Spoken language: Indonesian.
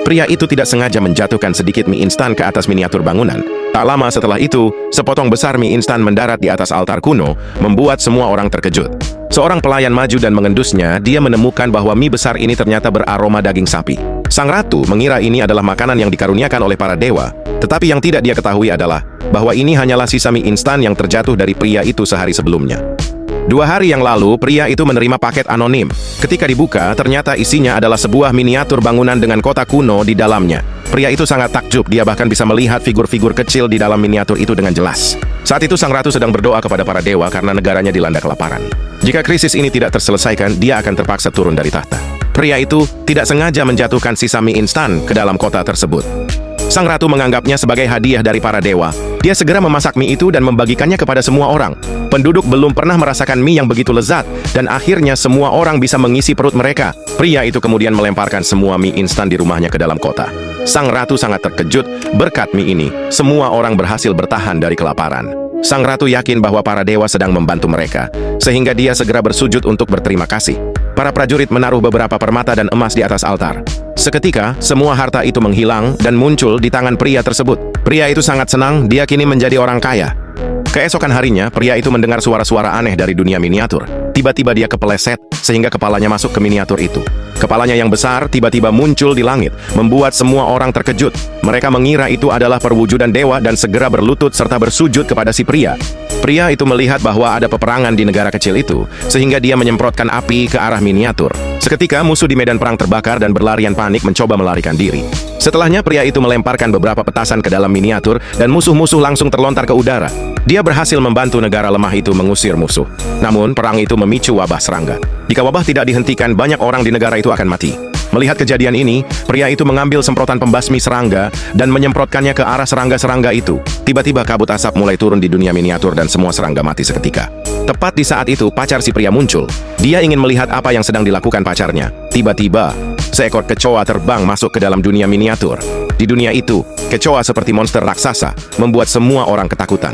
Pria itu tidak sengaja menjatuhkan sedikit mie instan ke atas miniatur bangunan. Tak lama setelah itu, sepotong besar mie instan mendarat di atas altar kuno, membuat semua orang terkejut. Seorang pelayan maju dan mengendusnya, dia menemukan bahwa mie besar ini ternyata beraroma daging sapi. Sang ratu mengira ini adalah makanan yang dikaruniakan oleh para dewa, tetapi yang tidak dia ketahui adalah bahwa ini hanyalah sisa mie instan yang terjatuh dari pria itu sehari sebelumnya. 2 hari yang lalu, pria itu menerima paket anonim. Ketika dibuka, ternyata isinya adalah sebuah miniatur bangunan dengan kota kuno di dalamnya. Pria itu sangat takjub, dia bahkan bisa melihat figur-figur kecil di dalam miniatur itu dengan jelas. Saat itu sang ratu sedang berdoa kepada para dewa karena negaranya dilanda kelaparan. Jika krisis ini tidak terselesaikan, dia akan terpaksa turun dari tahta. Pria itu tidak sengaja menjatuhkan sisa mie instan ke dalam kota tersebut. Sang ratu menganggapnya sebagai hadiah dari para dewa. Dia segera memasak mie itu dan membagikannya kepada semua orang. Penduduk belum pernah merasakan mie yang begitu lezat, dan akhirnya semua orang bisa mengisi perut mereka. Pria itu kemudian melemparkan semua mie instan di rumahnya ke dalam kota. Sang ratu sangat terkejut, berkat mie ini, semua orang berhasil bertahan dari kelaparan. Sang ratu yakin bahwa para dewa sedang membantu mereka, sehingga dia segera bersujud untuk berterima kasih. Para prajurit menaruh beberapa permata dan emas di atas altar. Seketika, semua harta itu menghilang dan muncul di tangan pria tersebut. Pria itu sangat senang, dia kini menjadi orang kaya. Keesokan harinya, pria itu mendengar suara-suara aneh dari dunia miniatur. Tiba-tiba dia kepeleset, sehingga kepalanya masuk ke miniatur itu. Kepalanya yang besar tiba-tiba muncul di langit, membuat semua orang terkejut. Mereka mengira itu adalah perwujudan dewa dan segera berlutut serta bersujud kepada si pria. Pria itu melihat bahwa ada peperangan di negara kecil itu, sehingga dia menyemprotkan api ke arah miniatur. Seketika, musuh di medan perang terbakar dan berlarian panik mencoba melarikan diri. Setelahnya, pria itu melemparkan beberapa petasan ke dalam miniatur, dan musuh-musuh langsung terlontar ke udara. Dia berhasil membantu negara lemah itu mengusir musuh. Namun, perang itu memicu wabah serangga. Jika wabah tidak dihentikan, banyak orang di negara itu akan mati. Melihat kejadian ini, pria itu mengambil semprotan pembasmi serangga dan menyemprotkannya ke arah serangga-serangga itu. Tiba-tiba kabut asap mulai turun di dunia miniatur dan semua serangga mati seketika. Tepat di saat itu, pacar si pria muncul. Dia ingin melihat apa yang sedang dilakukan pacarnya. Tiba-tiba, seekor kecoa terbang masuk ke dalam dunia miniatur. Di dunia itu, kecoa seperti monster raksasa, membuat semua orang ketakutan.